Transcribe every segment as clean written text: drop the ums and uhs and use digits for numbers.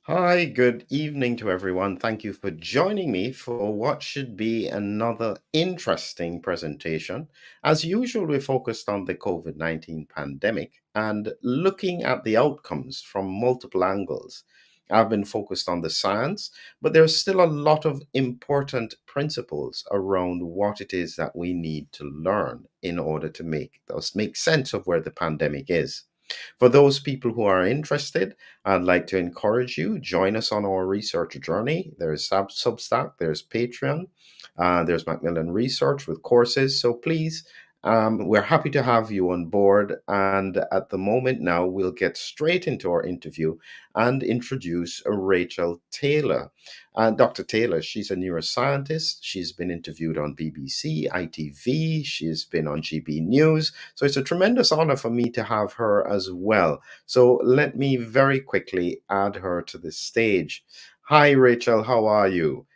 Hi, good evening to everyone. Thank you for joining me for what should be another interesting presentation. As usual, we're focused on the COVID-19 pandemic and looking at the outcomes from multiple angles. I've been focused on the science, but there's still a lot of important principles around what it is that we need to learn in order to make sense of where the pandemic is. For those people who are interested, I'd like to encourage you, join us on our research journey. There's Substack, there's Patreon, there's Macmillan Research with courses. So please, we're happy to have you on board. And at the moment now, we'll get straight into our interview and introduce Rachel Taylor. Dr. Taylor, she's a neuroscientist. She's been interviewed on BBC, ITV. She's been on GB News. So it's a tremendous honor for me to have her as well. So let me very quickly add her to the stage. Hi, Rachel. How are you?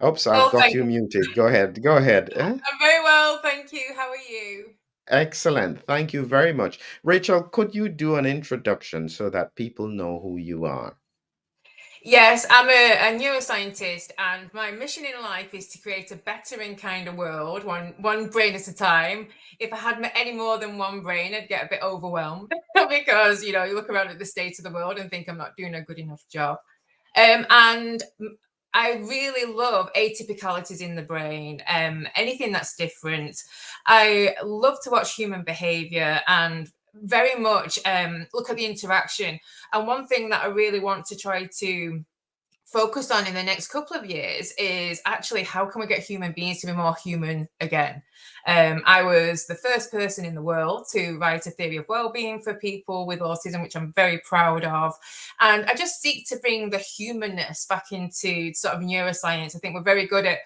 Oops, I've Well, got thank you muted. Go ahead. Go ahead. I'm very well, thank you. How are you? Excellent. Thank you very much. Rachel, could you do an introduction so that people know who you are? Yes, I'm a neuroscientist, and my mission in life is to create a better and kinder world, one brain at a time. If I had any more than one brain, I'd get a bit overwhelmed because you look around at the state of the world and think I'm not doing a good enough job. And I really love atypicalities in the brain, anything that's different. I love to watch human behavior and very much look at the interaction. And one thing that I really want to try to focus on in the next couple of years is actually how can we get human beings to be more human again. I was the first person in the world to write a theory of well-being for people with autism, which I'm very proud of, and I just seek to bring the humanness back into sort of neuroscience. I think we're very good at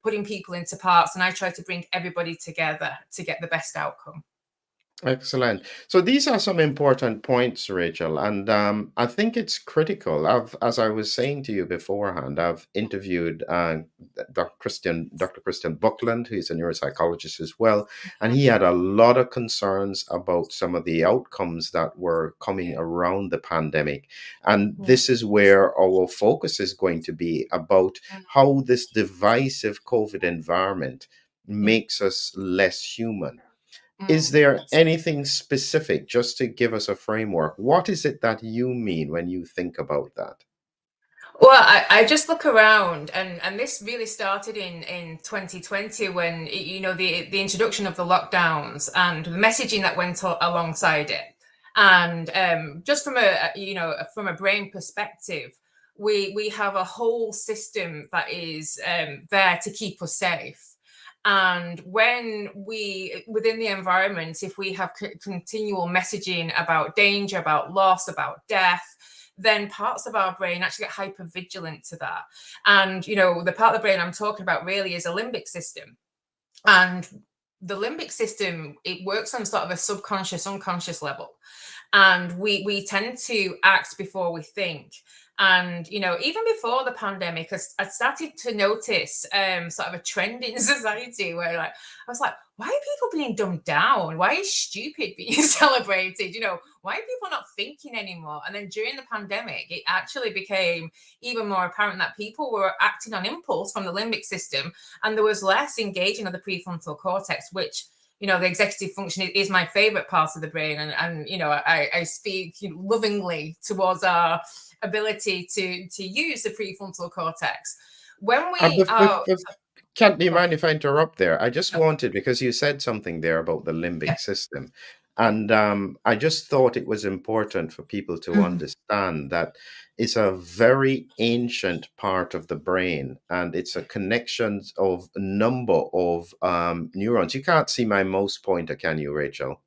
putting people into parts, and I try to bring everybody together to get the best outcome. Excellent. So these are some important points, Rachel, and I think it's critical. As I was saying to you beforehand, I've interviewed Dr. Christian Buckland, who's a neuropsychologist as well, and he had a lot of concerns about some of the outcomes that were coming around the pandemic. And Yeah. this is where our focus is going to be about how this divisive COVID environment Yeah. makes us less human. Is Mm. there anything specific, just to give us a framework? What is it that you mean when you think about that? Well, I just look around, and this really started in 2020 when the introduction of the lockdowns and the messaging that went alongside it, and just from from a brain perspective, we have a whole system that is there to keep us safe. And when we within the environment, if we have continual messaging about danger, about loss, about death, then parts of our brain actually get hyper vigilant to that. And the part of the brain I'm talking about really is a limbic system. And the limbic system, it works on sort of a subconscious, unconscious level. And we tend to act before we think. And even before the pandemic, I started to notice sort of a trend in society where, like, I was like, why are people being dumbed down? Why is stupid being celebrated? Why are people not thinking anymore? And then during the pandemic, it actually became even more apparent that people were acting on impulse from the limbic system, and there was less engaging of the prefrontal cortex, which the executive function is my favorite part of the brain. And I speak lovingly towards our ability to use the prefrontal cortex when Uh, we bef- bef- are. bef- Can't do you Go on. mind if I interrupt there? I just Okay. wanted, because you said something there about the Yeah. limbic system. Yeah. And I just thought it was important for people to Mhm. understand that it's a very ancient part of the brain, and it's a connection of a number of neurons. You can't see my mouse pointer, can you, Rachel?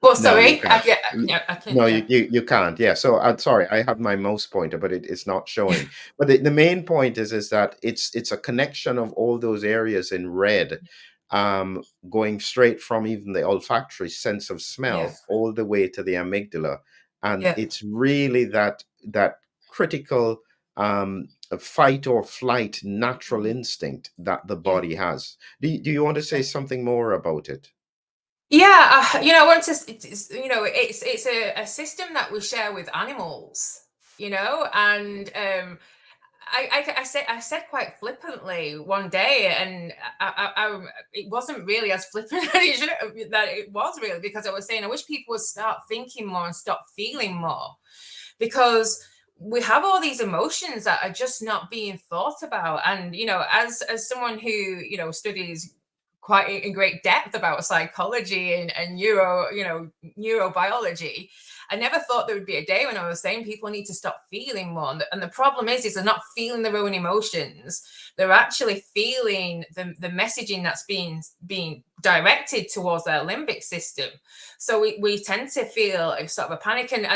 Well, No, you sorry. can't. Yeah, Y- yeah, I can. No, Yeah. you can't. Yeah. So I'm sorry. I have my mouse pointer, but it's not showing. But the main point is that it's a connection of all those areas in red, going straight from even the olfactory sense of Yeah. smell all the way to the amygdala, and Yeah. it's really that critical fight or flight natural Mhm. instinct that the Yeah. body has. Do you want to say something more about it? Yeah, I want to. It's a system that we share with animals. and I said quite flippantly one day, and it wasn't really as flippant that it was really, because I was saying I wish people would start thinking more and stop feeling more, because we have all these emotions that are just not being thought about. And as someone who studies quite in great depth about psychology and neurobiology, I never thought there would be a day when I was saying people need to stop feeling more. And the problem is they're not feeling their own emotions. They're actually feeling the messaging that's being directed towards their limbic system. So we tend to feel a sort of a panic. And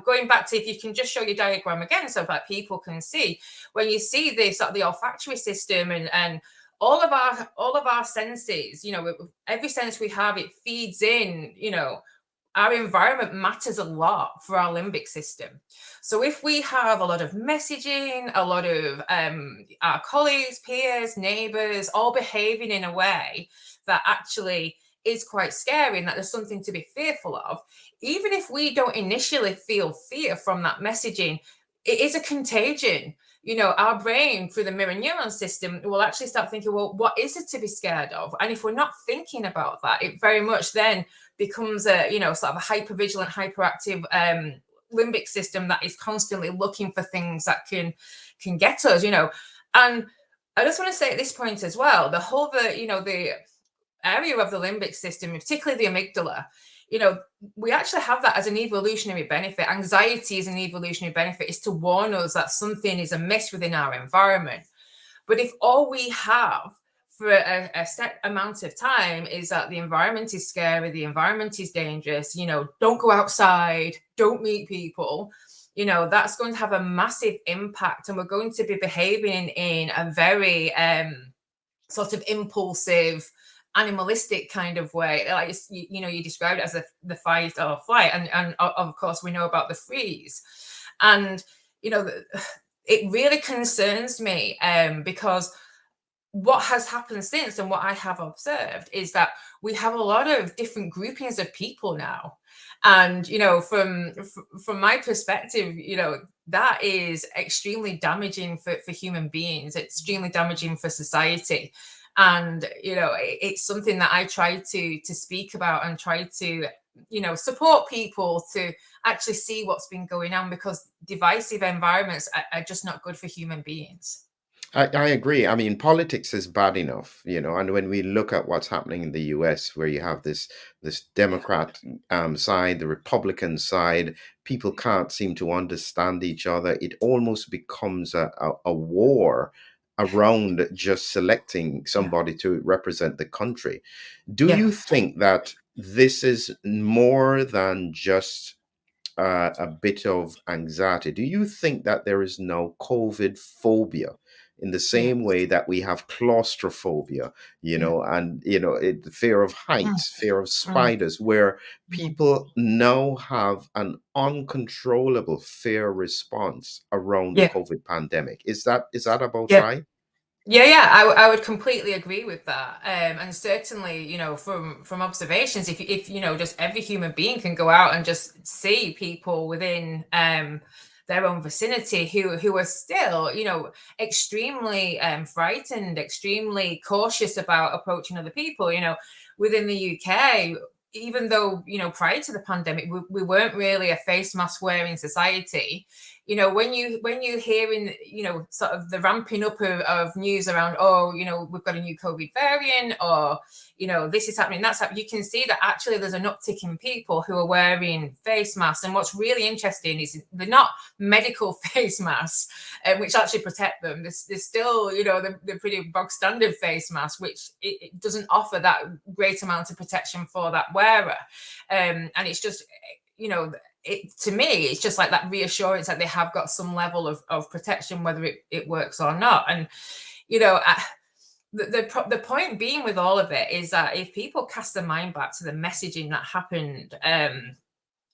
going back to, if you can just show your diagram again so that people can see, when you see this, sort of the olfactory system and all of our senses, every sense we have, it feeds in, our environment matters a lot for our limbic system. So if we have a lot of messaging, a lot of our colleagues, peers, neighbors, all behaving in a way that actually is quite scary and that there's something to be fearful of, even if we don't initially feel fear from that messaging, it is a contagion. Our brain, through the mirror neuron system, will actually start thinking, well, what is it to be scared of? And if we're not thinking about that, it very much then becomes a sort of a hypervigilant, hyperactive limbic system that is constantly looking for things that can get us. And I just want to say at this point as well, the whole the area of the limbic system, particularly the amygdala, we actually have that as an evolutionary benefit. Anxiety is an evolutionary benefit, is to warn us that something is amiss within our environment. But if all we have for a set amount of time is that the environment is scary, the environment is dangerous, don't go outside, don't meet people, that's going to have a massive impact. And we're going to be behaving in a very sort of impulsive, animalistic kind of way. Like, you described it as the fight or flight. And of course, we know about the freeze. And, it really concerns me because what has happened since, and what I have observed, is that we have a lot of different groupings of people now. And from my perspective, that is extremely damaging for human beings, extremely damaging for society. And it's something that I try to speak about and try to support people to actually see what's been going on, because divisive environments are just not good for human beings. I agree. I mean, politics is bad enough, and when we look at what's happening in the US, where you have this Democrat side, the Republican side, people can't seem to understand each other. It almost becomes a war around just selecting Yeah. somebody to represent the country. Do Yeah. you think that this is more than just a bit of anxiety? Do you think that there is no COVID phobia in the Yeah. same way that we have claustrophobia, Yeah. and fear of Mm, heights, fear of mm, spiders, where mm. people now have an uncontrollable fear response around the Yeah. COVID pandemic? Is that about Yeah. right? Yeah, I would completely agree with that. And certainly, from observations, if just every human being can go out and just see people within their own vicinity who are still, extremely frightened, extremely cautious about approaching other people. Within the UK, even though prior to the pandemic, we weren't really a face mask wearing society. When you hearing sort of the ramping up of news around, oh, we've got a new COVID variant, or this is happening, that's happening, you can see that actually there's an uptick in people who are wearing face masks. And what's really interesting is they're not medical face masks, which actually protect them. There's still the pretty bog standard face mask, which it doesn't offer that great amount of protection for that wearer. And it's just to me, it's just like that reassurance that they have got some level of protection, whether it works or not. And the point being with all of it is that if people cast their mind back to the messaging that happened,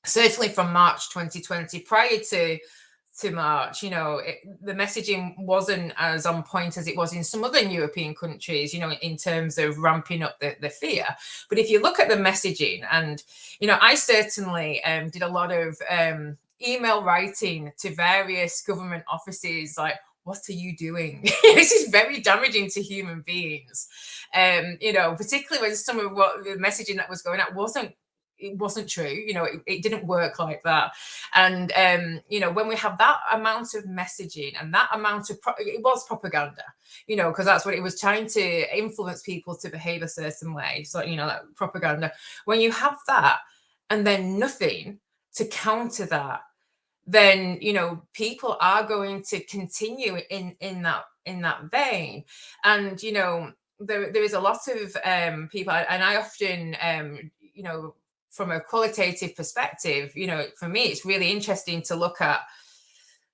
certainly from March 2020, prior to March, the messaging wasn't as on point as it was in some other European countries, in terms of ramping up the fear. But if you look at the messaging, and I certainly did a lot of email writing to various government offices like, what are you doing? This is very damaging to human beings. Particularly when some of what the messaging that was going out wasn't true. It didn't work like that. And when we have that amount of messaging and that amount of it was propaganda, because that's what it was, trying to influence people to behave a certain way. So that propaganda, when you have that and then nothing to counter that, then people are going to continue in that vein. And there is a lot of people, and I often from a qualitative perspective, for me it's really interesting to look at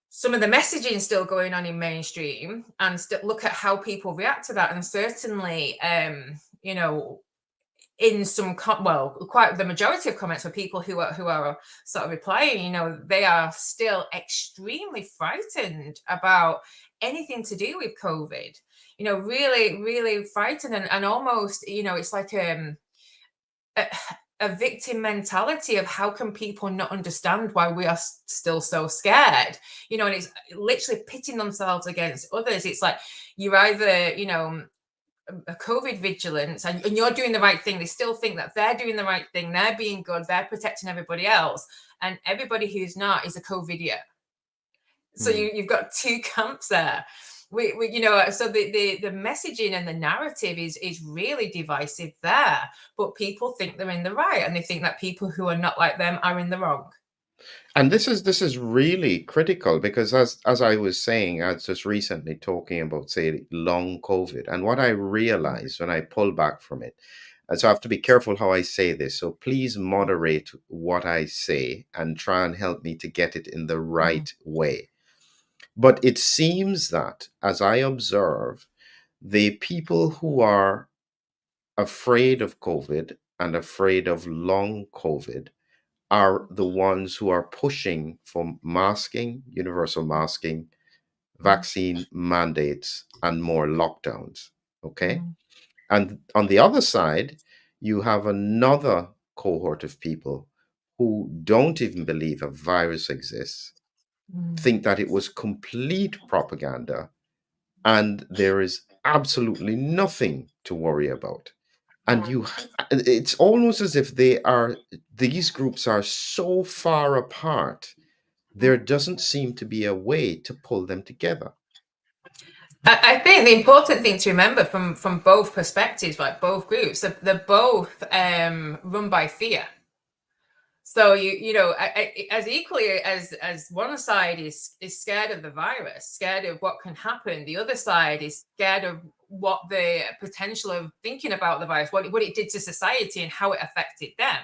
some of the messaging still going on in mainstream and look at how people react to that. And certainly in some quite the majority of comments for people who are sort of replying, they are still extremely frightened about anything to do with COVID. Really, really frightened, and almost, it's like a victim mentality of how can people not understand why we are still so scared, and it's literally pitting themselves against others. It's like you're either, a COVID vigilance and you're doing the right thing. They still think that they're doing the right thing. They're being good. They're protecting everybody else. And everybody who's not is a COVIDiot. So you've got two camps there. So the messaging and the narrative is really divisive there. But people think they're in the right, and they think that people who are not like them are in the wrong. And this is really critical, because as I was saying, I was just recently talking about, say, long COVID, and what I realized when I pull back from it, and so I have to be careful how I say this. So please moderate what I say and try and help me to get it in the Mm, right way. But it seems that, as I observe, the people who are afraid of COVID and afraid of long COVID are the ones who are pushing for masking, universal masking, mm, vaccine mandates, and more lockdowns. Okay. mm, And on the other side, you have another cohort of people who don't even believe a virus exists, mm, think that it was complete propaganda, and there is absolutely nothing to worry about. And mm. it's almost as if these groups are so far apart, there doesn't seem to be a way to pull them together. I think the important thing to remember from both perspectives, like both groups, they're both run by fear. So as equally as one side is scared of the virus, scared of what can happen, the other side is scared of what the potential of thinking about the virus, what it did to society and how it affected them.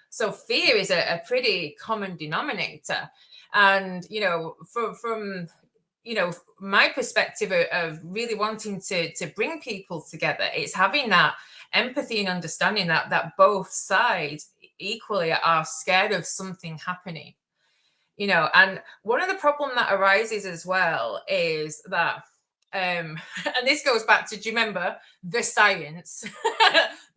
So fear is a pretty common denominator. And from my perspective of really wanting to bring people together, it's having that empathy and understanding that both sides equally are scared of something happening. And one of the problem that arises as well is that and this goes back to, do you remember the science?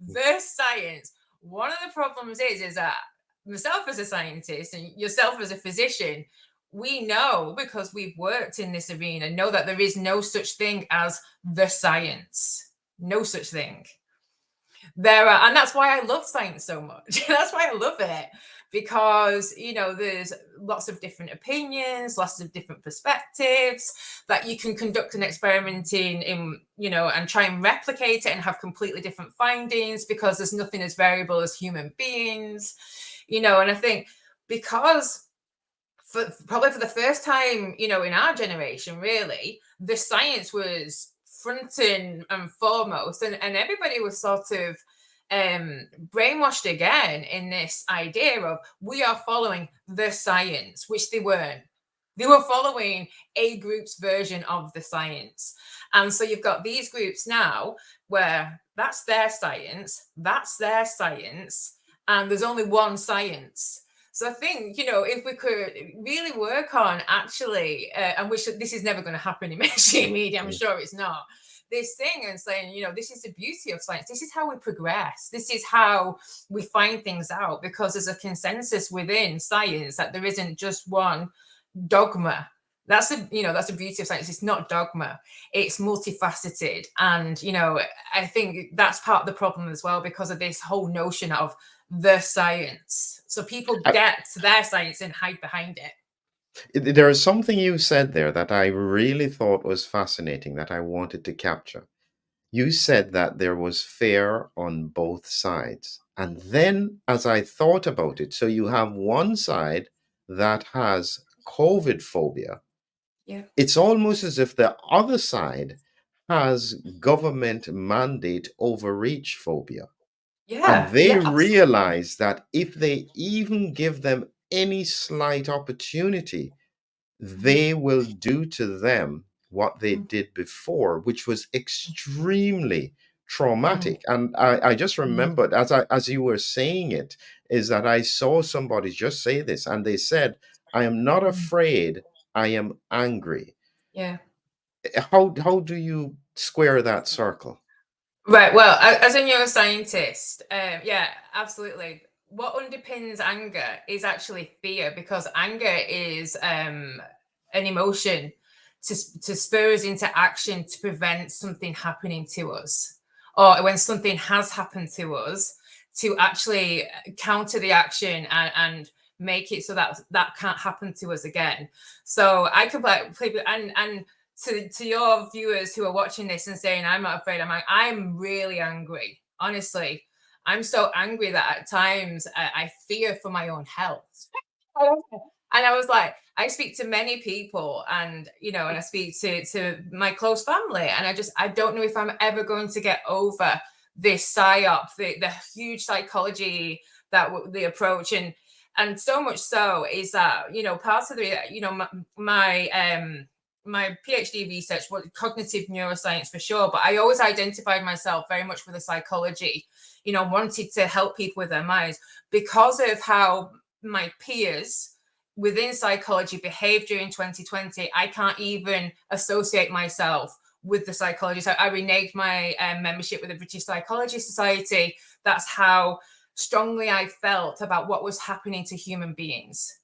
The science. One of the problems is that myself as a scientist and yourself as a physician, we know, because we've worked in this arena, know that there is no such thing as the science. No such thing. And that's why I love science so much. That's why I love it, because there's lots of different opinions, lots of different perspectives that you can conduct an experiment in and try and replicate it and have completely different findings, because there's nothing as variable as human beings. And I think because probably for the first time, in our generation, really, the science was front and foremost, and everybody was sort of brainwashed again in this idea of we are following the science, which they weren't. They were following a group's version of the science. And so you've got these groups now where that's their science, and there's only one science. So I think, if we could really work on actually, and this is never going to happen in mainstream media, I'm Mm. sure it's not, this thing and saying, this is the beauty of science. This is how we progress. This is how we find things out, because there's a consensus within science that there isn't just one dogma. That's the beauty of science. It's not dogma. It's multifaceted. And, I think that's part of the problem as well, because of this whole notion of the science. So people Uh, get their science and hide behind it. There is something you said there that I really thought was fascinating that I wanted to capture. You said that there was fear on both sides. And then, as I thought about it, so you have one side that has COVID phobia. Yeah. It's almost as if the other side has government mandate overreach phobia. And Yeah. they Yeah. Absolutely. realize that if they even give them any slight opportunity, they will do to them what they Mm, did before, which was extremely mm, traumatic. And I just mm, remembered as you were saying it, is that I saw somebody just say this, and they said, I am not mm. afraid, I am angry. Yeah. How do you square that circle? Right. Well, as a neuroscientist, yeah, absolutely. What underpins anger is actually fear, because anger is an emotion to spur us into action to prevent something happening to us, or when something has happened to us, to actually counter the action and make it so that that can't happen to us again. So I could play and to your viewers who are watching this and saying, I'm not afraid, I'm really angry. Honestly, I'm so angry that at times I fear for my own health. And I was like, I speak to many people, and I speak to my close family, and I don't know if I'm ever going to get over this psyop, the huge psychology that the approach, and so much so is that part of the my PhD research was cognitive neuroscience for sure, but I always identified myself very much with the psychology, wanted to help people with their minds, because of how my peers within psychology behaved during 2020. I can't even associate myself with the psychology. So I reneged my membership with the British Psychology Society. That's how strongly I felt about what was happening to human beings.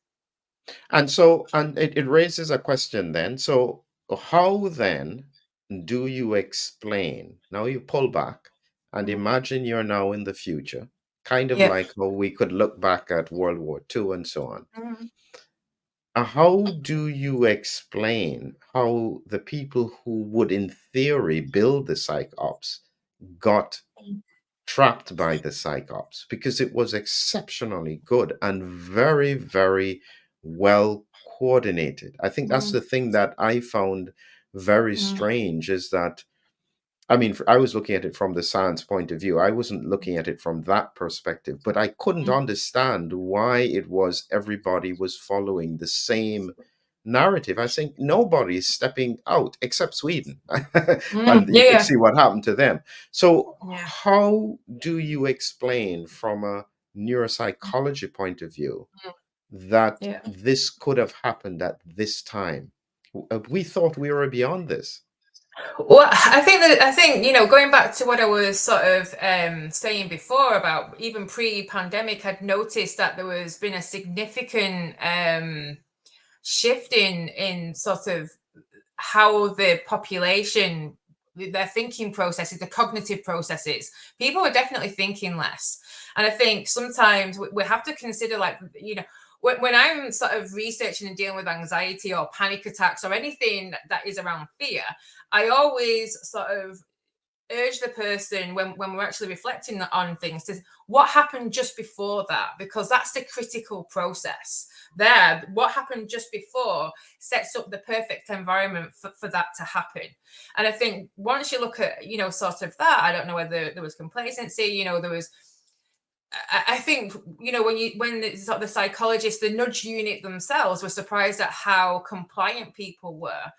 And so, and it raises a question then. So, how then do you explain? Now you pull back and Mm. imagine you're now in the future, kind of Yep. like how we could look back at World War II and so on. Mm. How do you explain how the people who would, in theory, build the psych ops got trapped by the psychops, because it was exceptionally good and very, very well coordinated. I think that's Mm. the thing that I found very Mm. strange, is that I mean, I was looking at it from the science point of view. I wasn't looking at it from that perspective, but I couldn't Mm. understand why it was everybody was following the same narrative. I think nobody is stepping out except Sweden. Mm. And you could Yeah. see what happened to them. So, Yeah. how do you explain from a neuropsychology point of view that Yeah. this could have happened at this time? We thought we were beyond this. Well, I think going back to what I was sort of saying before about even pre-pandemic, I'd noticed that there was been a significant shift in sort of how the population, their thinking processes, the cognitive processes, people are definitely thinking less. And I think sometimes we have to consider, like, when I'm sort of researching and dealing with anxiety or panic attacks or anything that is around fear, I always sort of urge the person, when we're actually reflecting on things, to what happened just before that, because that's the critical process there. What happened just before sets up the perfect environment for that to happen. And I think once you look at sort of that, I don't know whether there was complacency, there was, I think, when the psychologists, the nudge unit themselves, were surprised at how compliant people were.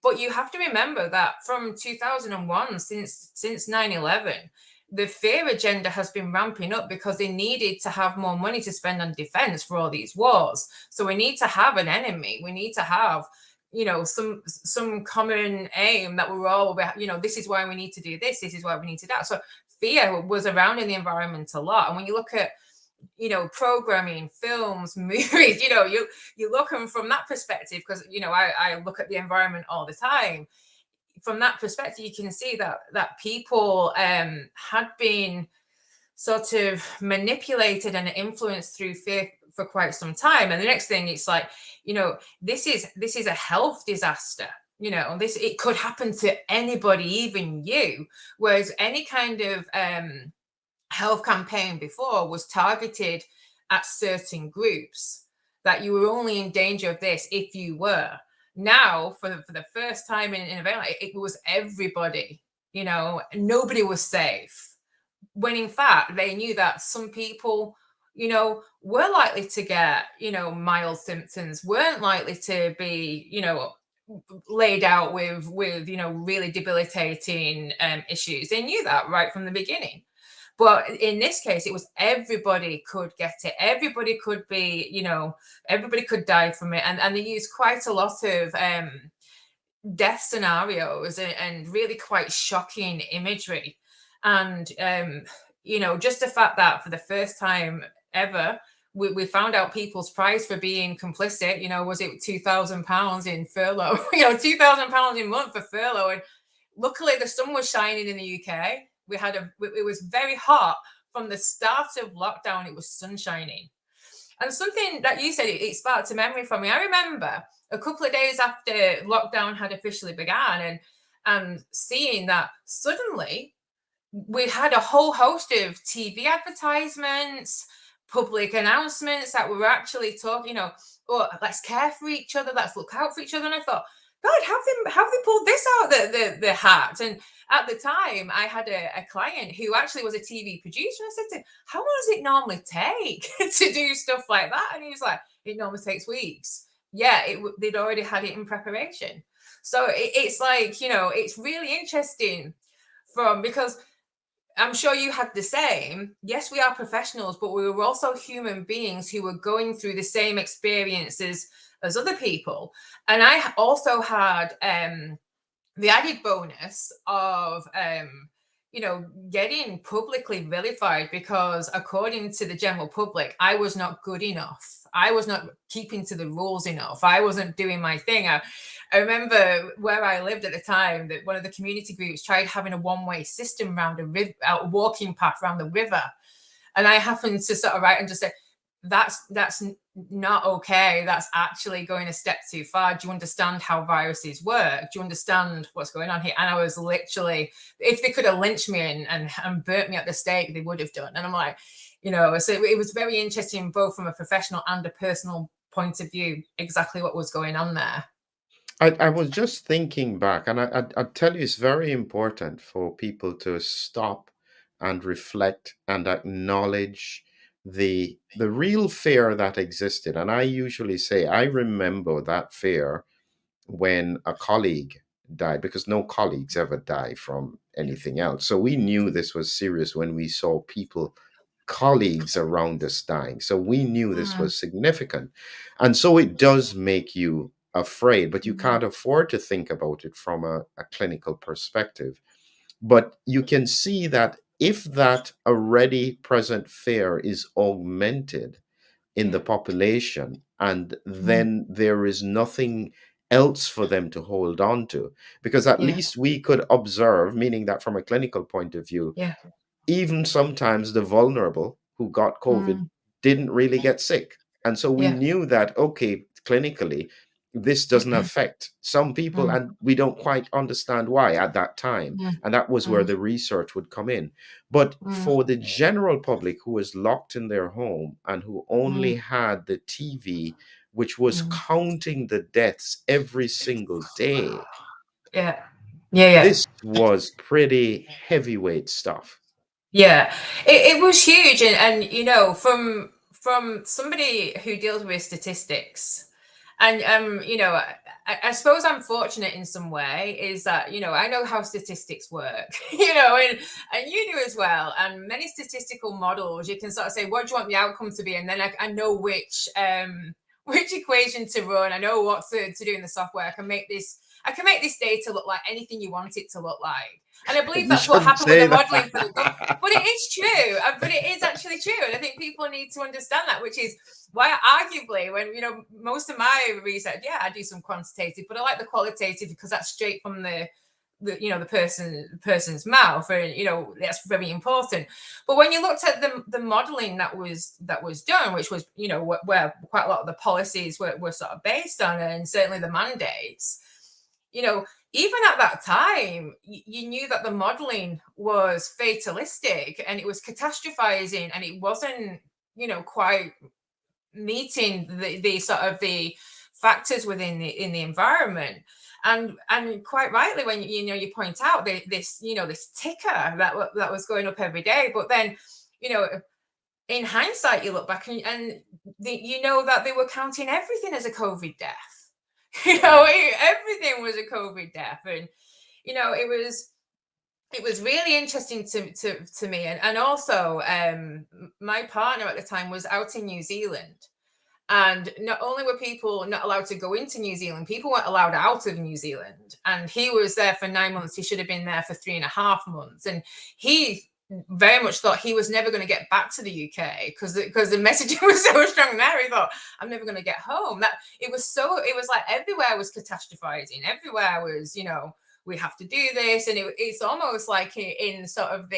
But you have to remember that from 2001, since 9/11, the fear agenda has been ramping up, because they needed to have more money to spend on defense for all these wars. So we need to have an enemy. We need to have some common aim that we were all, this is why we need to do this is why we need to do that. So fear was around in the environment a lot. And when you look at programming, films, movies, you look at them from that perspective, because I look at the environment all the time. From that perspective, you can see that people had been sort of manipulated and influenced through fear for quite some time. And the next thing, it's like, this is a health disaster. It could happen to anybody, even you. Whereas any kind of health campaign before was targeted at certain groups, that you were only in danger of this if you were. Now, for the first time in an event, it was everybody. Nobody was safe, when in fact they knew that some people were likely to get mild symptoms, weren't likely to be laid out with really debilitating issues. They knew that right from the beginning. But in this case, it was everybody could get it. Everybody could be, everybody could die from it. And they used quite a lot of death scenarios and really quite shocking imagery. And, just the fact that for the first time ever, we found out people's price for being complicit. Was it £2,000 in furlough? £2,000 a month for furlough. And luckily the sun was shining in the UK. It was very hot from the start of lockdown. It was sun shining. And something that you said, it sparked a memory for me. I remember a couple of days after lockdown had officially begun, and seeing that suddenly we had a whole host of TV advertisements, public announcements that were actually talking, oh, let's care for each other, let's look out for each other. And I thought, God, have they pulled this out the hat? And at the time, I had a client who actually was a TV producer. And I said to him, how long does it normally take to do stuff like that? And he was like, it normally takes weeks. Yeah, they'd already had it in preparation. So it's like, it's really interesting because I'm sure you had the same. Yes, we are professionals, but we were also human beings who were going through the same experiences as other people. And I also had the added bonus of getting publicly vilified, because according to the general public, I was not good enough. I was not keeping to the rules enough. I wasn't doing my thing. I remember where I lived at the time that one of the community groups tried having a one-way system around a walking path around the river. And I happened to sort of write and just say, that's not okay. That's actually going a step too far. Do you understand how viruses work? Do you understand what's going on here? And I was literally, if they could have lynched me and burnt me at the stake, they would have done. And I'm like, so it was very interesting, both from a professional and a personal point of view, exactly what was going on there. I was just thinking back, and I tell you, it's very important for people to stop and reflect and acknowledge the real fear that existed. And I usually say, I remember that fear when a colleague died, because no colleagues ever die from anything else. So we knew this was serious when we saw people, colleagues around us dying. So we knew this was significant. And so it does make you afraid, but you can't afford to think about it from a clinical perspective. But you can see that if that already present fear is augmented in the population, and then there is nothing else for them to hold on to, because at Yeah. least we could observe, meaning that from a clinical point of view, Yeah. even sometimes the vulnerable who got COVID Mm. didn't really get sick. And so we Yeah. knew that, okay, clinically, this doesn't affect some people, Mm. and we don't quite understand why at that time. Mm. And that was where Mm. the research would come in. But Mm. for the general public who was locked in their home and who only Mm. had the TV, which was Mm. counting the deaths every single day, Yeah. Yeah. Yeah. this was pretty heavyweight stuff. Yeah, it was huge, and from somebody who deals with statistics, and I suppose I'm fortunate in some way, is that I know how statistics work, and you do as well. And many statistical models, you can sort of say, what do you want the outcome to be, and then I know which equation to run. I know what to do in the software. I can make this data look like anything you want it to look like. And I believe You that's what shouldn't happened with the say modeling for the that. but it is true. But it is actually true. And I think people need to understand that, which is why arguably when, most of my research, yeah, I do some quantitative, but I like the qualitative because that's straight from the person's mouth, and that's very important. But when you looked at the modeling that was done, which was where quite a lot of the policies were sort of based on, and certainly the mandates, even at that time, you knew that the modeling was fatalistic and it was catastrophizing, and it wasn't quite meeting the sort of the factors within the environment. And quite rightly, when you point out this ticker that was going up every day. But then you know in hindsight, you look back and that they were counting everything as a COVID death. Wow. Everything was a COVID death. And it was really interesting to me. And also, my partner at the time was out in New Zealand, and not only were people not allowed to go into New Zealand, people weren't allowed out of New Zealand. And he was there for 9 months. He should have been there for 3.5 months. And he very much thought he was never going to get back to the UK because the messaging was so strong there. He thought, I'm never going to get home. That it was like everywhere was catastrophizing. Everywhere was, we have to do this. And it's almost like in sort of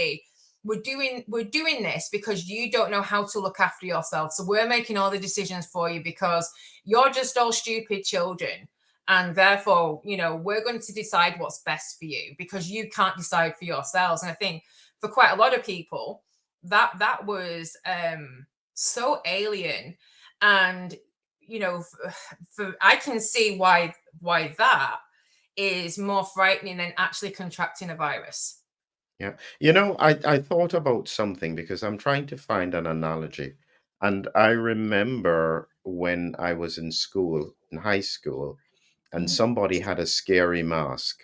we're doing this because you don't know how to look after yourself. So we're making all the decisions for you because you're just all stupid children. And therefore, we're going to decide what's best for you because you can't decide for yourselves. And I think for quite a lot of people, that was so alien. And, I can see why that is more frightening than actually contracting a virus. Yeah. I thought about something because I'm trying to find an analogy. And I remember when I was in school, in high school, and Mm, somebody had a scary mask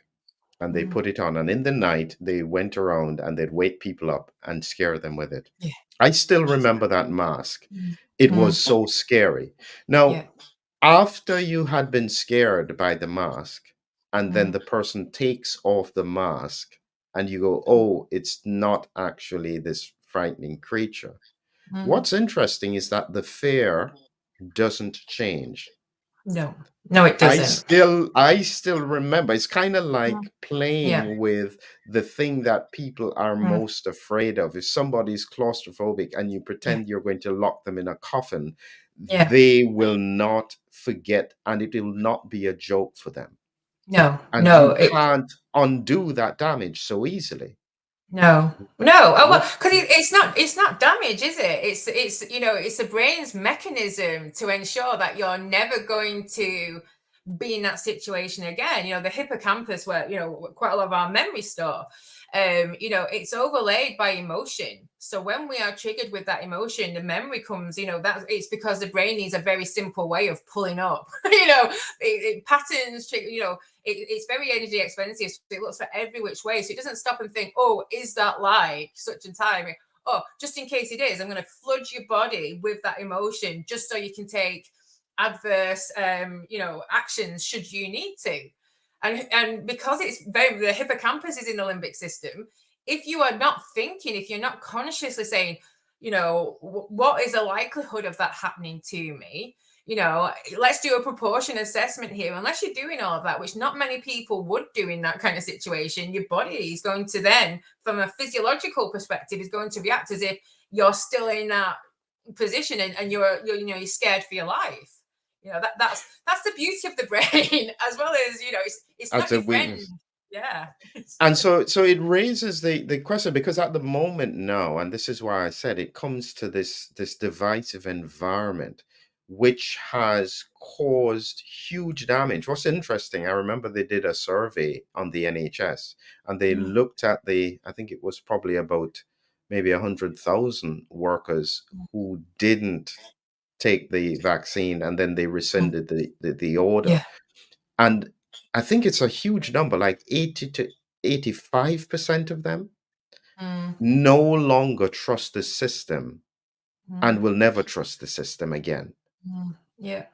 and they mm, put it on. And in the night, they went around and they'd wake people up and scare them with it. yeah. I still remember that mask. Mm, It mm, was so scary. Now, yeah. after you had been scared by the mask, and then Mm, the person takes off the mask, and you go, oh, it's not actually this frightening creature. mm. What's interesting is that the fear doesn't change. No, no, it doesn't. I still remember. It's kind of Mm, like yeah. playing with the thing that people are Mm, most afraid of. If somebody's claustrophobic and you yeah. pretend you're going to lock them in a coffin, Yeah. they will not forget, and it will not be a joke for them. No, And no, you can't undo that damage so easily. no. Oh well, What? because it's not damage, is it? It's the brain's mechanism to ensure that you're never going to be in that situation again. The hippocampus, where quite a lot of our memory store, it's overlaid by emotion. So when we are triggered with that emotion, the memory comes. That it's because the brain needs a very simple way of pulling up. Patterns trigger. It's very energy expensive. So it looks for every which way. So it doesn't stop and think, oh, is that like such a time? Oh, just in case it is, I'm going to flood your body with that emotion just so you can take adverse actions should you need to. And because the hippocampus is in the limbic system, if you are not thinking, if you're not consciously saying, what is the likelihood of that happening to me, let's do a proportion assessment here. Unless you're doing all of that, which not many people would do in that kind of situation, your body is going to then, from a physiological perspective, is going to react as if you're still in that position, and you're scared for your life. That's the beauty of the brain, as well as it's As not a your friend. weakness. Yeah. And so it raises the question, because at the moment now, and this is why I said it comes to this divisive environment, which has caused huge damage. What's interesting, I remember they did a survey on the NHS, and they Mm, looked at I think it was probably about maybe 100,000 workers who didn't take the vaccine, and then they mm, rescinded the order. yeah. And I think it's a huge number, like 80 to 85% of them Mm, no longer trust the system mm, and will never trust the system again. yeah.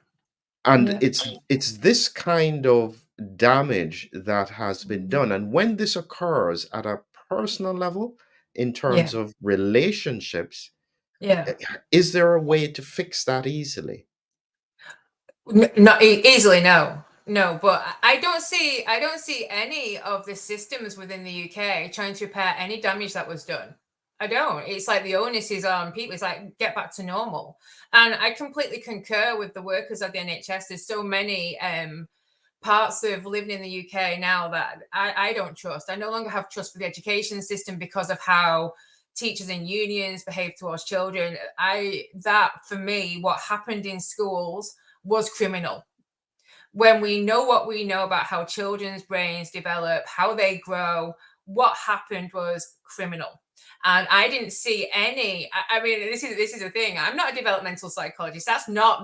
And Yeah. it's this kind of damage that has been done. And when this occurs at a personal level, in Yeah. terms of relationships, Yeah. is there a way to fix that easily? Not easily, no. No, but I don't see any of the systems within the UK trying to repair any damage that was done. I don't. It's like the onus is on people. It's like get back to normal. And I completely concur with the workers of the NHS. There's so many parts of living in the UK now that I don't trust. I no longer have trust for the education system because of how teachers and unions behave towards children. That for me, what happened in schools was criminal. When we know what we know about how children's brains develop, how they grow, what happened was criminal. And I didn't see any. I mean, this is a thing. I'm not a developmental psychologist. That's not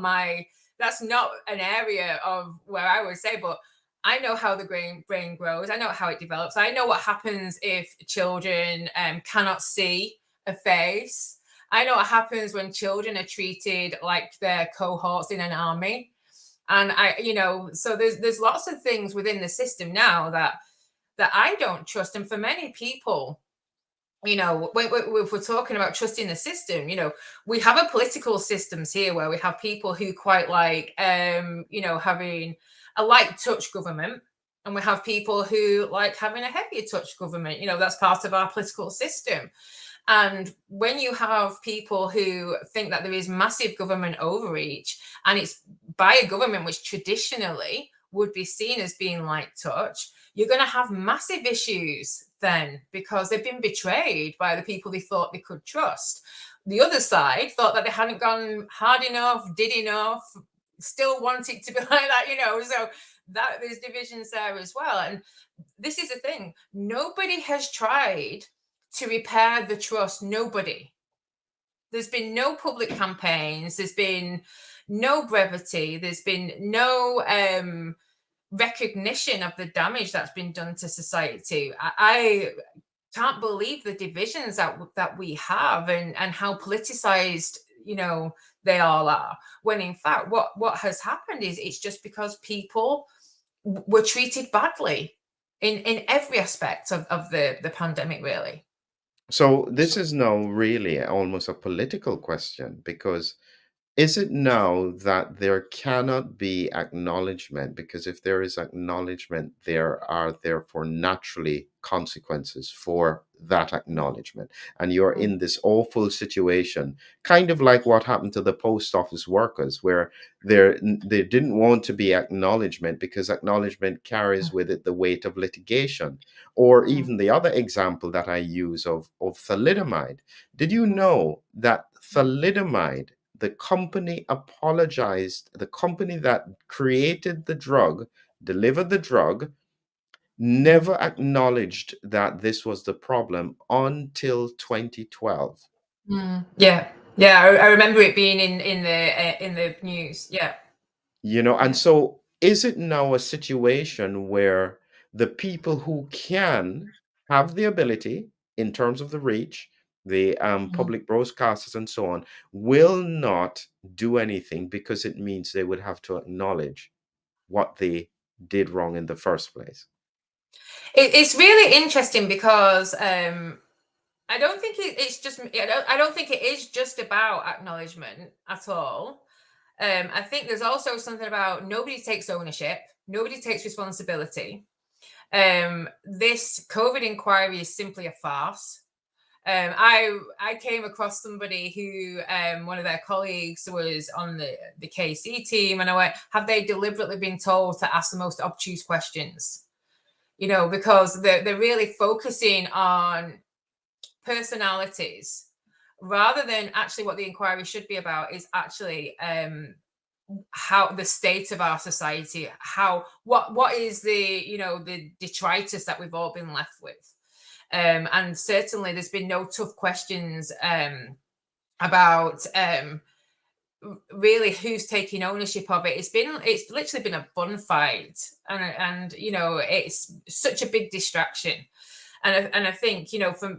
an area of where I would say, but I know how the brain grows. I know how it develops. I know what happens if children cannot see a face. I know what happens when children are treated like they're cohorts in an army. And so there's lots of things within the system now that I don't trust. And for many people, if we're talking about trusting the system, we have a political systems here where we have people who quite like, having a light touch government, and we have people who like having a heavier touch government. That's part of our political system. And when you have people who think that there is massive government overreach, and it's by a government which traditionally would be seen as being light touch, you're going to have massive issues then because they've been betrayed by the people they thought they could trust. The other side thought that they hadn't gone hard enough, did enough, still want it to be like that. So that there's divisions there as well. And this is the thing, nobody has tried to repair the trust. Nobody. There's been no public campaigns, there's been no brevity, there's been no recognition of the damage that's been done to society. I can't believe the divisions that we have, and how politicized they all are, when in fact what has happened is it's just because people were treated badly in every aspect of the pandemic, really. So this is now really almost a political question, because is it now that there cannot be acknowledgement? Because if there is acknowledgement, there are therefore naturally consequences for that acknowledgement. And you're in this awful situation, kind of like what happened to the post office workers, where they didn't want to be acknowledgement because acknowledgement carries with it the weight of litigation. Or even the other example that I use of thalidomide. Did you know that thalidomide, the company apologized, the company that created the drug, delivered the drug, never acknowledged that this was the problem until 2012. Yeah, yeah, I remember it being in the news. Yeah, And yeah. so is it now a situation where the people who can have the ability in terms of the reach, the public broadcasters and so on, will not do anything because it means they would have to acknowledge what they did wrong in the first place? It's really interesting because I don't think it's just. I don't think it is just about acknowledgement at all. I think there's also something about nobody takes ownership, nobody takes responsibility. This COVID inquiry is simply a farce. I came across somebody who one of their colleagues was on the KC team, and I went, have they deliberately been told to ask the most obtuse questions? Because they're really focusing on personalities rather than actually what the inquiry should be about is actually how the state of our society, how what is the detritus that we've all been left with. And certainly there's been no tough questions about really who's taking ownership of it. It's literally been a bun fight, and it's such a big distraction. And I think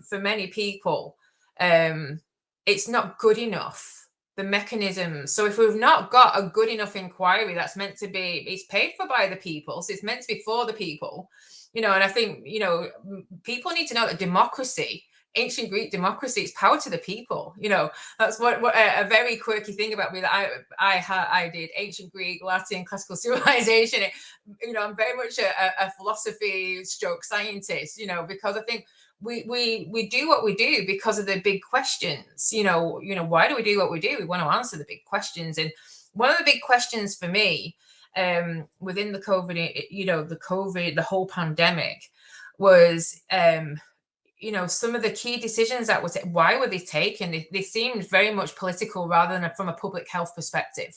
for many people, it's not good enough the mechanisms. So if we've not got a good enough inquiry that's meant to be, it's paid for by the people, so it's meant to be for the people, and I think, people need to know that democracy, ancient Greek democracy, is power to the people. That's what a very quirky thing about me, that I did ancient Greek, Latin, classical civilization. I'm very much a philosophy stroke scientist, because I think we do what we do because of the big questions. Why do we do what we do? We want to answer the big questions. And one of the big questions for me, within the COVID, the whole pandemic, was some of the key decisions that why were they taken? They seemed very much political rather than from a public health perspective.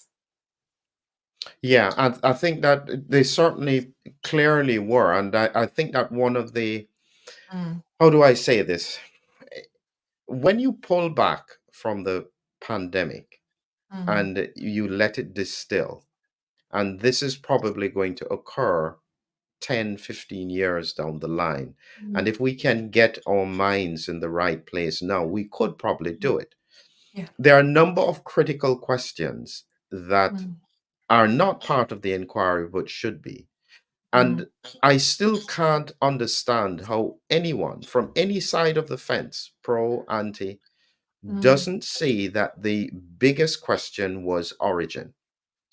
Yeah, I think that they certainly clearly were. And I think that one of the, Mm, how do I say this? When you pull back from the pandemic mm, and you let it distill, and this is probably going to occur 10, 15 years down the line. And mm, if we can get our minds in the right place now, we could probably do it. yeah. There are a number of critical questions that Mm, are not part of the inquiry but should be. mm, And I still can't understand how anyone from any side of the fence, pro, anti, mm, doesn't see that the biggest question was origin.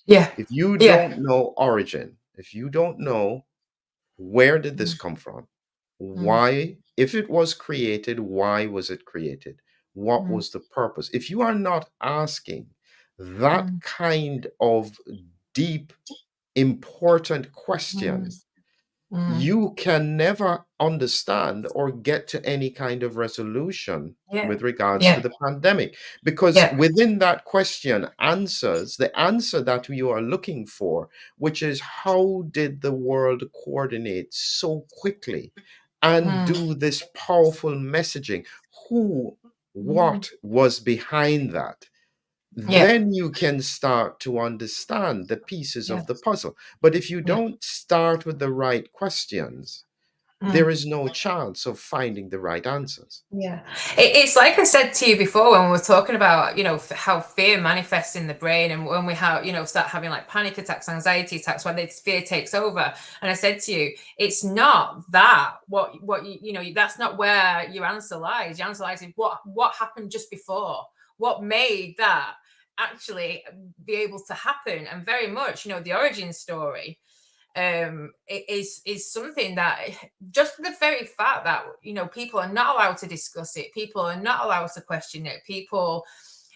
yeah. If you Yeah. don't know origin, if you don't know where did this Mm, come from? mm, Why, if it was created, why was it created? What mm, was the purpose? If you are not asking that mm, kind of deep, important mm, question, mm. you can never understand or get to any kind of resolution Yeah. with regards to Yeah. the pandemic, because Yeah. within that question answers the answer that you are looking for, which is how did the world coordinate so quickly and Mm, do this powerful messaging? Who, mm. what was behind that? Yeah. Then you can start to understand the pieces Yeah. of the puzzle. But if you Yeah. don't start with the right questions, there Mm. is no chance of finding the right answers. Yeah. It's like I said to you before when we were talking about, how fear manifests in the brain, and when we have, start having like panic attacks, anxiety attacks, when this fear takes over. And I said to you, it's not that that's not where your answer lies. Your answer lies in what happened just before, what made that actually be able to happen. And very much, the origin story is something that, just the very fact that people are not allowed to discuss it, people are not allowed to question it, people,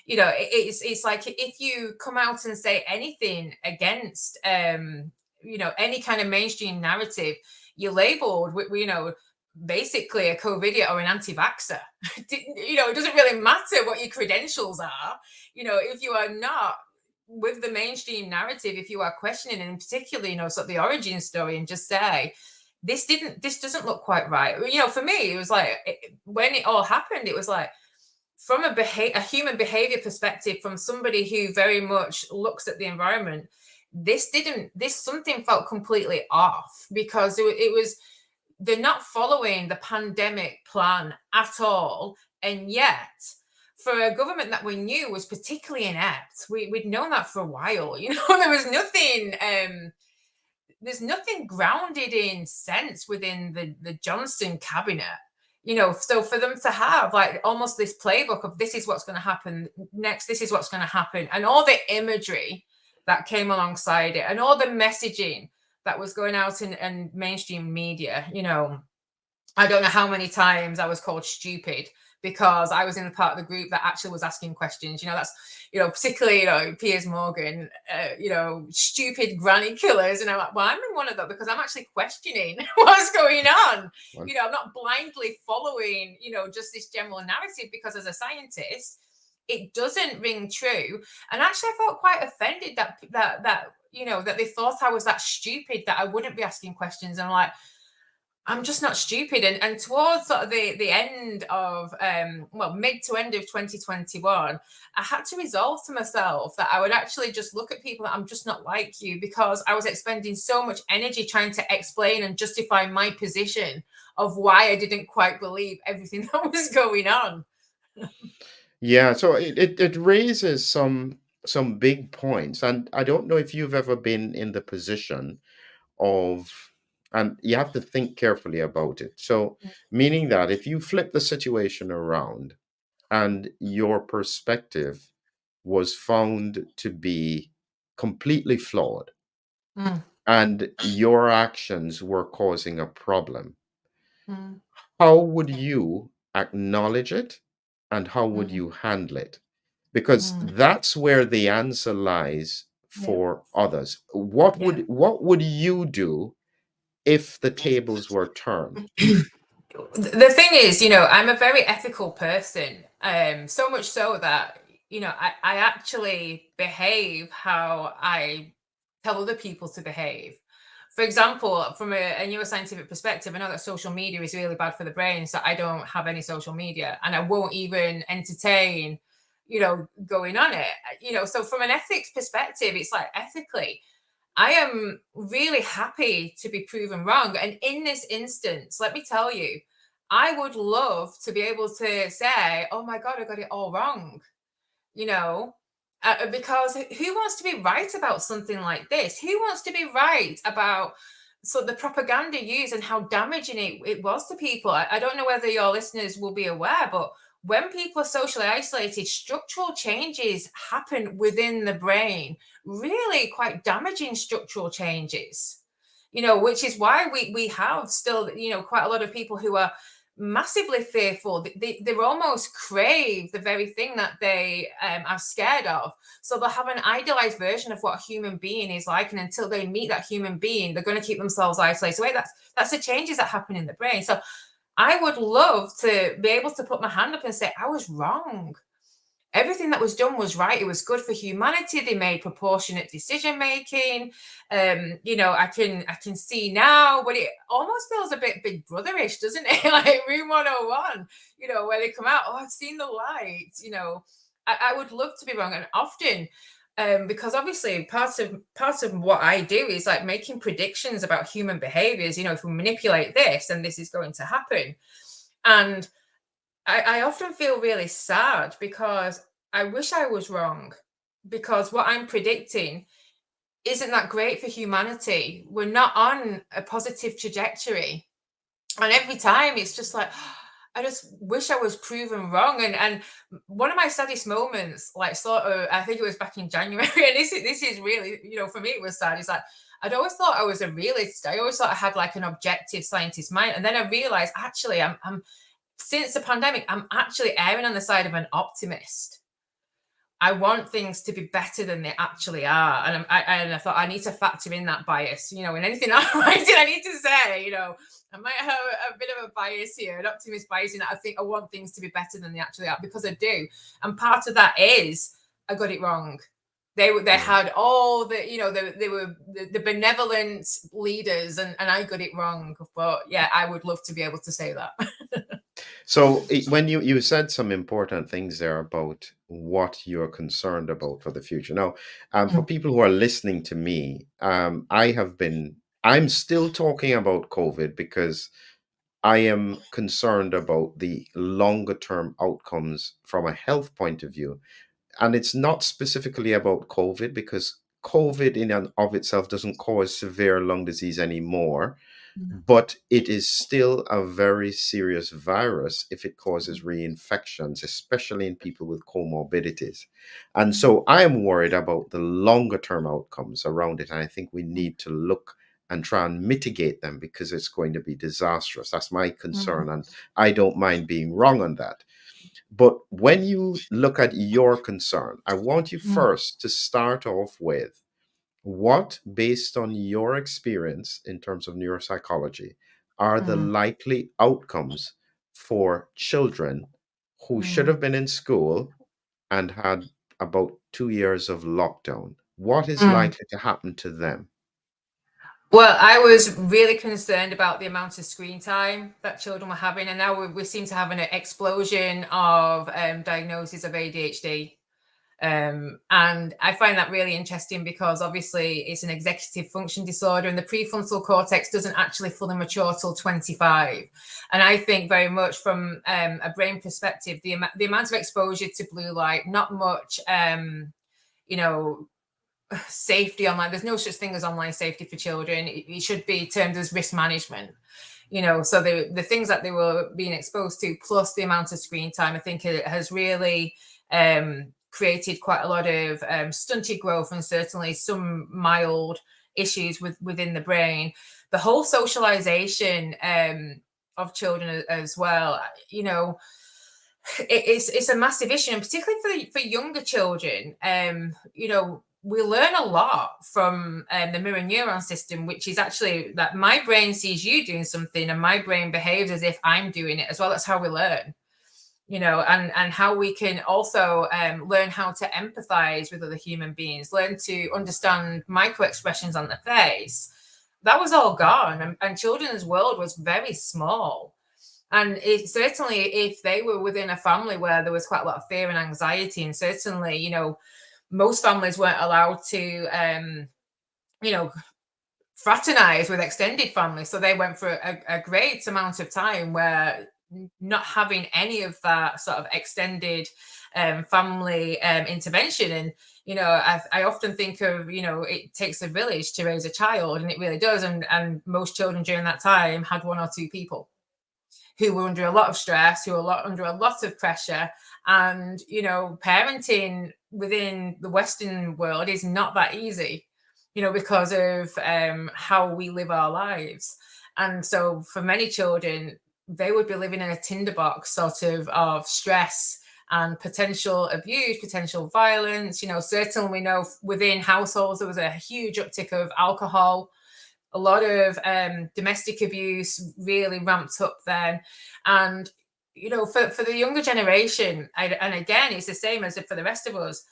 it's like if you come out and say anything against any kind of mainstream narrative, you're labeled with, basically a COVIDiot or an anti-vaxxer. It doesn't really matter what your credentials are. If you are not with the mainstream narrative, if you are questioning, and particularly, sort of the origin story, and just say, this doesn't look quite right. For me, it was like, when it all happened, it was like, from a human behavior perspective, from somebody who very much looks at the environment, this something felt completely off, because it was, they're not following the pandemic plan at all. And yet, for a government that we knew was particularly inept, we'd known that for a while. There was nothing. There's nothing grounded in sense within the Johnson cabinet. So for them to have like almost this playbook of, this is what's going to happen next, this is what's going to happen, and all the imagery that came alongside it, and all the messaging that was going out in mainstream media, I don't know how many times I was called stupid because I was in the part of the group that actually was asking questions. That's, particularly, Piers Morgan, stupid granny killers. And I'm like, well, I'm in one of them because I'm actually questioning what's going on. Well, I'm not blindly following, just this general narrative, because as a scientist, it doesn't ring true. And actually, I felt quite offended that they thought I was that stupid, that I wouldn't be asking questions. And I'm like, I'm just not stupid. And towards sort of the end of, mid to end of 2021, I had to resolve to myself that I would actually just look at people that, I'm just not like you, because I was expending so much energy trying to explain and justify my position of why I didn't quite believe everything that was going on. Yeah, so it raises some big points, and I don't know if you've ever been in the position of, and you have to think carefully about it. So, meaning that if you flip the situation around and your perspective was found to be completely flawed Mm, and your actions were causing a problem, mm, how would you acknowledge it and how would mm, you handle it? Because mm. that's where the answer lies Yeah, for others. What would you do if the tables were turned? yeah. The thing is, I'm a very ethical person. So much so that, I actually behave how I tell other people to behave. For example, from a neuroscientific perspective, I know that social media is really bad for the brain, so I don't have any social media and I won't even entertain, going on it. So from an ethics perspective, it's like ethically, I am really happy to be proven wrong. And in this instance, let me tell you, I would love to be able to say, oh my God, I got it all wrong, you know, because who wants to be right about something like this? Who wants to be right about the propaganda used and how damaging it was to people? I don't know whether your listeners will be aware, but when people are socially isolated, structural changes happen within the brain, really quite damaging structural changes. Which is why we have still, quite a lot of people who are massively fearful. They almost crave the very thing that they are scared of. So they'll have an idealized version of what a human being is like, and until they meet that human being, they're going to keep themselves isolated. So wait, that's the changes that happen in the brain. So I would love to be able to put my hand up and say I was wrong. Everything that was done was right. It was good for humanity. They made proportionate decision making. I can see now, but it almost feels a bit Big Brotherish, doesn't it? Like Room 101, where they come out. Oh, I've seen the light. I would love to be wrong, and often. Because obviously part of what I do is like making predictions about human behaviors. If we manipulate this, then this is going to happen. And I often feel really sad because I wish I was wrong, because what I'm predicting isn't that great for humanity. We're not on a positive trajectory. And every time it's just like, I just wish I was proven wrong. And one of my saddest moments, like sort of, I think it was back in January, and this is really, for me it was sad. It's like I'd always thought I was a realist. I always thought I had like an objective scientist mind. And then I realized actually I'm since the pandemic, I'm actually erring on the side of an optimist. I want things to be better than they actually are, and I thought I need to factor in that bias. In anything I'm writing, I need to say, I might have a bit of a bias here, an optimist bias in that I want things to be better than they actually are, because I do, and part of that is I got it wrong. They Yeah. had all they were the benevolent leaders, and I got it wrong. But yeah, I would love to be able to say that. So when you said some important things there about what you're concerned about for the future. Now, for people who are listening to me, I'm still talking about COVID because I am concerned about the longer term outcomes from a health point of view. And it's not specifically about COVID because COVID in and of itself doesn't cause severe lung disease anymore, but it is still a very serious virus if it causes reinfections, especially in people with comorbidities. And so I am worried about the longer term outcomes around it. And I think we need to look and try and mitigate them because it's going to be disastrous. That's my concern. And I don't mind being wrong on that. But when you look at your concern, I want you first to start off with what, based on your experience in terms of neuropsychology, are the Mm, likely outcomes for children who should mm, have been in school and had about 2 years of lockdown? What is mm. likely to happen to them? Well, I was really concerned about the amount of screen time that children were having, and now we seem to have an explosion of diagnoses of ADHD. And I find that really interesting because obviously it's an executive function disorder and the prefrontal cortex doesn't actually fully mature till 25. And I think very much from a brain perspective, the amount of exposure to blue light, not much, you know, safety online. There's no such thing as online safety for children. It should be termed as risk management. So the things that they were being exposed to, plus the amount of screen time, I think it has really created quite a lot of stunted growth and certainly some mild issues within the brain. The whole socialization of children as well, it's a massive issue, and particularly for younger children. We learn a lot from the mirror neuron system, which is actually that my brain sees you doing something and my brain behaves as if I'm doing it as well. That's how we learn, and how we can also learn how to empathize with other human beings, learn to understand micro expressions on the face. That was all gone, and children's world was very small. And certainly, if they were within a family where there was quite a lot of fear and anxiety, and certainly, most families weren't allowed to, fraternize with extended families. So they went for a great amount of time where not having any of that sort of extended family intervention. And, I often think of, it takes a village to raise a child, and it really does. And most children during that time had one or two people who were under a lot of stress, who were under a lot of pressure. And, parenting within the Western world is not that easy, because of how we live our lives. And so for many children, they would be living in a tinderbox sort of stress and potential abuse, potential violence. Certainly we know within households there was a huge uptick of alcohol. A lot of domestic abuse really ramped up then. And, for the younger generation, and again, it's the same as for the rest of us,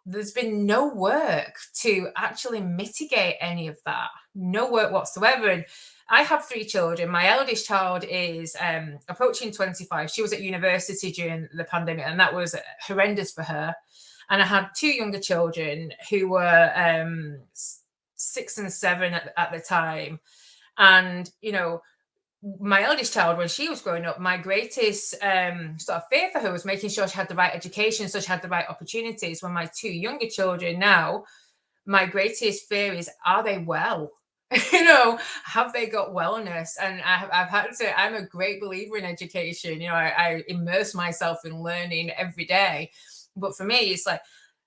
there's been no work to actually mitigate any of that. No work whatsoever. And I have 3 children. My eldest child is approaching 25. She was at university during the pandemic, and that was horrendous for her. And I had 2 younger children who were 6 and 7 at the time. And, my eldest child, when she was growing up, my greatest sort of fear for her was making sure she had the right education, so she had the right opportunities. When my 2 younger children now, my greatest fear is, are they well? Have they got wellness? And I've had to say, I'm a great believer in education. I immerse myself in learning every day. But for me, it's like,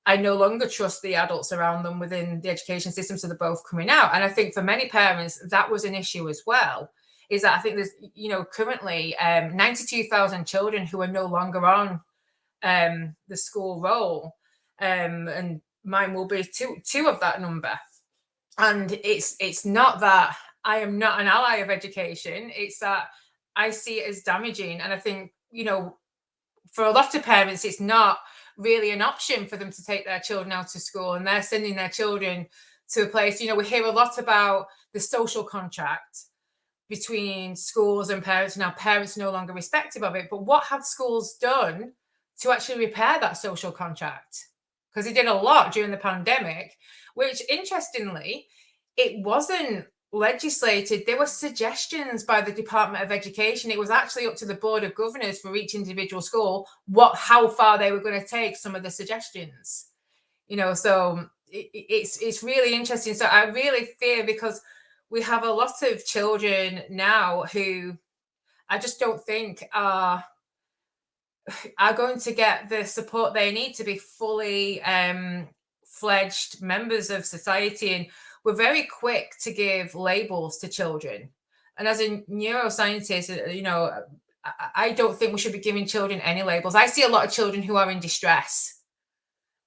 I no longer trust the adults around them within the education system, so they're both coming out. And I think for many parents, that was an issue as well, is that I think there's, currently 92,000 children who are no longer on the school roll. And mine will be two of that number. And it's not that I am not an ally of education. It's that I see it as damaging. And I think, for a lot of parents, it's not really an option for them to take their children out to school, and they're sending their children to a place. We hear a lot about the social contract between schools and parents. Now, parents are no longer respective of it, but what have schools done to actually repair that social contract? Because they did a lot during the pandemic, which interestingly, it wasn't legislated. There were suggestions by the Department of Education. It was actually up to the Board of Governors for each individual school how far they were going to take some of the suggestions. So it's really interesting. So I really fear, because we have a lot of children now who I just don't think are going to get the support they need to be fully fledged members of society. And we're very quick to give labels to children. And as a neuroscientist, I don't think we should be giving children any labels. I see a lot of children who are in distress.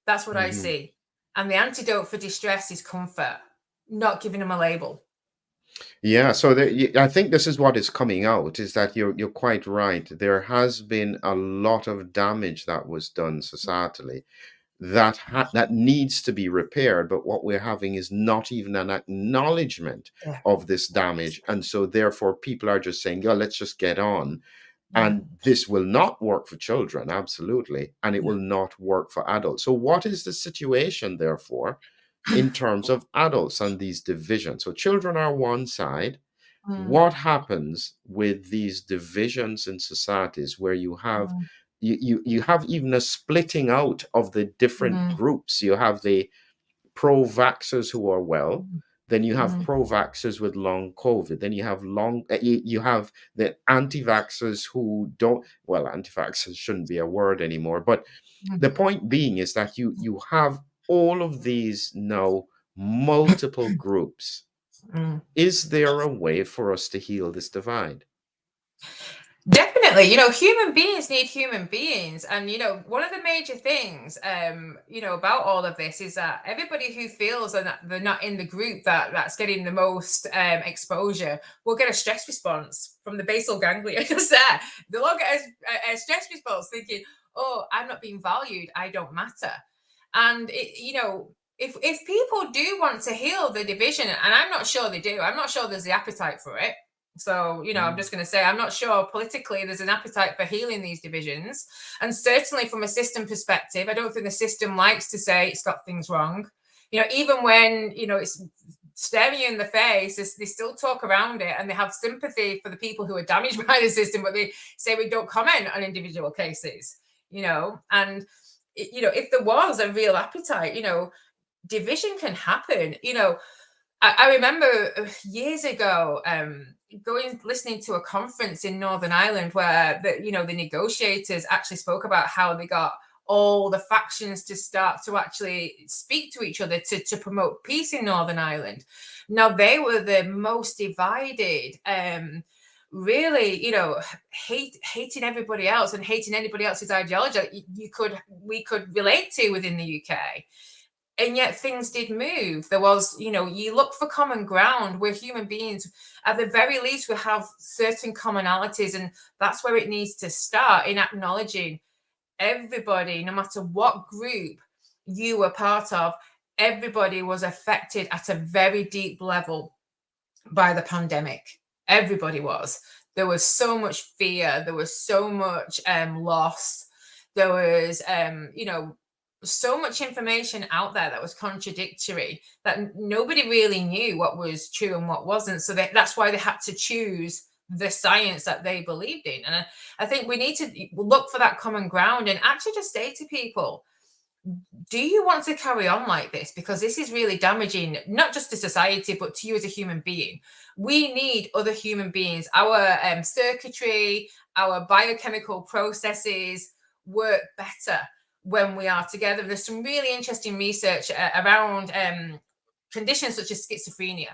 That's what I Mhm. see. And the antidote for distress is comfort, not giving them a label. Yeah, so I think this is what is coming out, is that you're quite right. There has been a lot of damage that was done societally that needs to be repaired, but what we're having is not even an acknowledgement Yeah. of this damage, and so therefore people are just saying, "Yeah, let's just get on." And this will not work for children, absolutely. And it Yeah. will not work for adults. So, what is the situation, therefore, in terms of adults and these divisions? So, children are one side. Mm, What happens with these divisions in societies where you have mm, you have even a splitting out of the different mm, groups? You have the pro-vaxxers who are well. mm, Then you have mm, pro-vaxxers with long COVID. Then you have you have the anti-vaxxers who don't. Well, anti-vaxxers shouldn't be a word anymore. But mm, the point being is that you have all of these now multiple groups. mm. Is there a way for us to heal this divide? Definitely, human beings need human beings. And, one of the major things, about all of this is that everybody who feels that they're not in the group that's getting the most exposure will get a stress response from the basal ganglia just there. They'll all get a stress response thinking, oh, I'm not being valued. I don't matter. And, if people do want to heal the division, and I'm not sure they do, I'm not sure there's the appetite for it. So, I'm Mm, just going to say, I'm not sure politically there's an appetite for healing these divisions. And certainly from a system perspective, I don't think the system likes to say it's got things wrong. Even when, it's staring you in the face, they still talk around it and they have sympathy for the people who are damaged by the system, but they say we don't comment on individual cases, and, if there was a real appetite, division can happen. I remember years ago listening to a conference in Northern Ireland where the negotiators actually spoke about how they got all the factions to start to actually speak to each other to promote peace in Northern Ireland. Now they were the most divided, really, hating everybody else and hating anybody else's ideology that we could relate to within the UK. And yet things did move. There was, you look for common ground. We're human beings. At the very least, we have certain commonalities, and that's where it needs to start, in acknowledging everybody, no matter what group you were part of, everybody was affected at a very deep level by the pandemic. Everybody was. There was so much fear. There was so much loss. There was, so much information out there that was contradictory that nobody really knew what was true and what wasn't. So that's why they had to choose the science that they believed in. And I think we need to look for that common ground and actually just say to people, do you want to carry on like this? Because this is really damaging, not just to society, but to you as a human being. We need other human beings. Our circuitry, our biochemical processes work better when we are together. There's some really interesting research around conditions such as schizophrenia,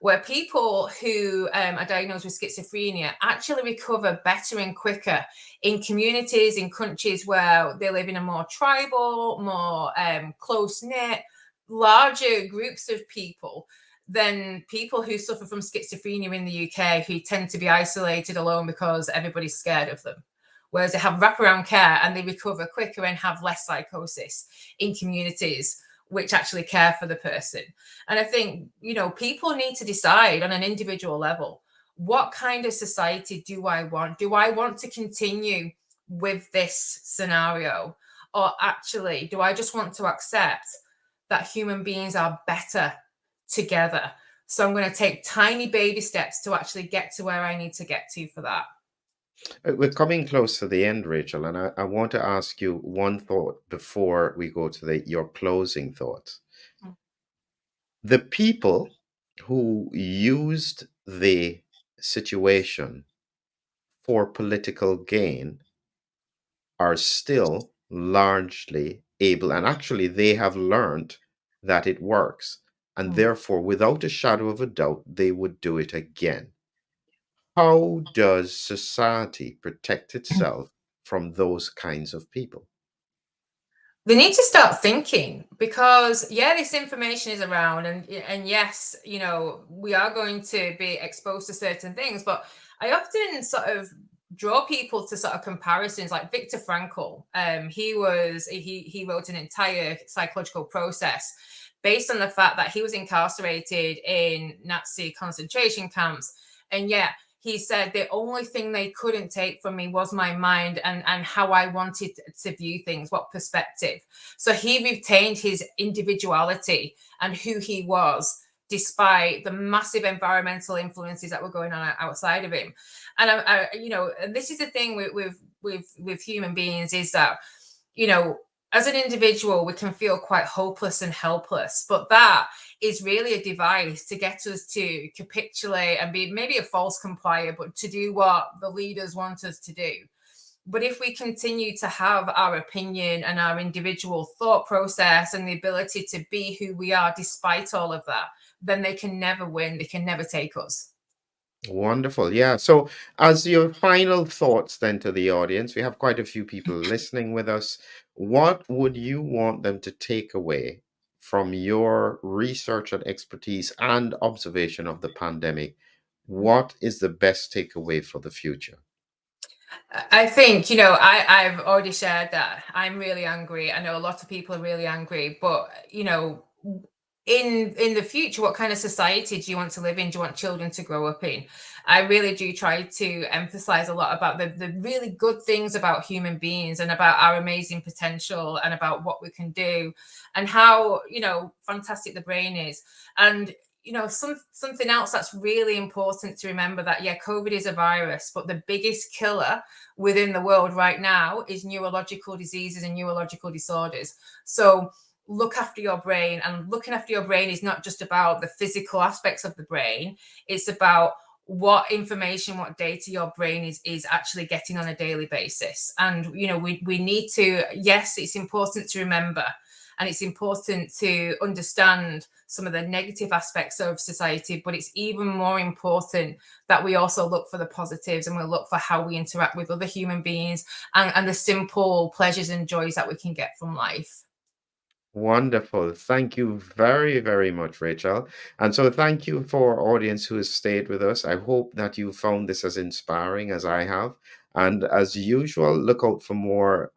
where people who are diagnosed with schizophrenia actually recover better and quicker in communities, in countries where they live in a more tribal, more close-knit, larger groups of people than people who suffer from schizophrenia in the UK, who tend to be isolated alone because everybody's scared of them. Whereas they have wraparound care and they recover quicker and have less psychosis in communities which actually care for the person. And I think, people need to decide on an individual level, what kind of society do I want? Do I want to continue with this scenario? Or actually, do I just want to accept that human beings are better together? So I'm going to take tiny baby steps to actually get to where I need to get to for that. We're coming close to the end, Rachel, and I want to ask you one thought before we go to your closing thoughts. The people who used the situation for political gain are still largely able, and actually, they have learned that it works. And Mm. therefore, without a shadow of a doubt, they would do it again. How does society protect itself from those kinds of people? They need to start thinking, because this information is around, and yes, we are going to be exposed to certain things, but I often sort of draw people to sort of comparisons, like Viktor Frankl. He wrote an entire psychological process based on the fact that he was incarcerated in Nazi concentration camps, and yet he said the only thing they couldn't take from me was my mind and how I wanted to view things, what perspective. So he retained his individuality and who he was, despite the massive environmental influences that were going on outside of him. And and this is the thing with human beings, is that, as an individual, we can feel quite hopeless and helpless, but that is really a device to get us to capitulate and be maybe a false complier, but to do what the leaders want us to do. But if we continue to have our opinion and our individual thought process and the ability to be who we are despite all of that, then they can never win. They can never take us. Wonderful. Yeah. So, as your final thoughts then to the audience, we have quite a few people listening with us. What would you want them to take away from your research and expertise and observation of the pandemic? What is the best takeaway for the future? I think, I've already shared that I'm really angry. I know a lot of people are really angry, but, in the future, what kind of society do you want to live in? Do you want children to grow up in? I really do try to emphasize a lot about the really good things about human beings and about our amazing potential and about what we can do and how, fantastic the brain is. And something else that's really important to remember, that COVID is a virus, but the biggest killer within the world right now is neurological diseases and neurological disorders. So look after your brain, and looking after your brain is not just about the physical aspects of the brain. It's about what information, what data your brain is actually getting on a daily basis. And we need to, yes, it's important to remember, and it's important to understand some of the negative aspects of society, but it's even more important that we also look for the positives, and we look for how we interact with other human beings, and the simple pleasures and joys that we can get from life. Wonderful. Thank you very, very much, Rachel. And so, thank you for our audience who has stayed with us. I hope that you found this as inspiring as I have. And as usual, look out for more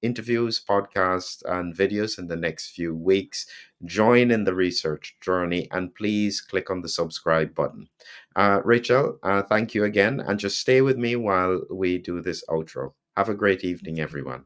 interviews, podcasts, and videos in the next few weeks. Join in the research journey, and please click on the subscribe button. Rachel, thank you again. And just stay with me while we do this outro. Have a great evening, everyone.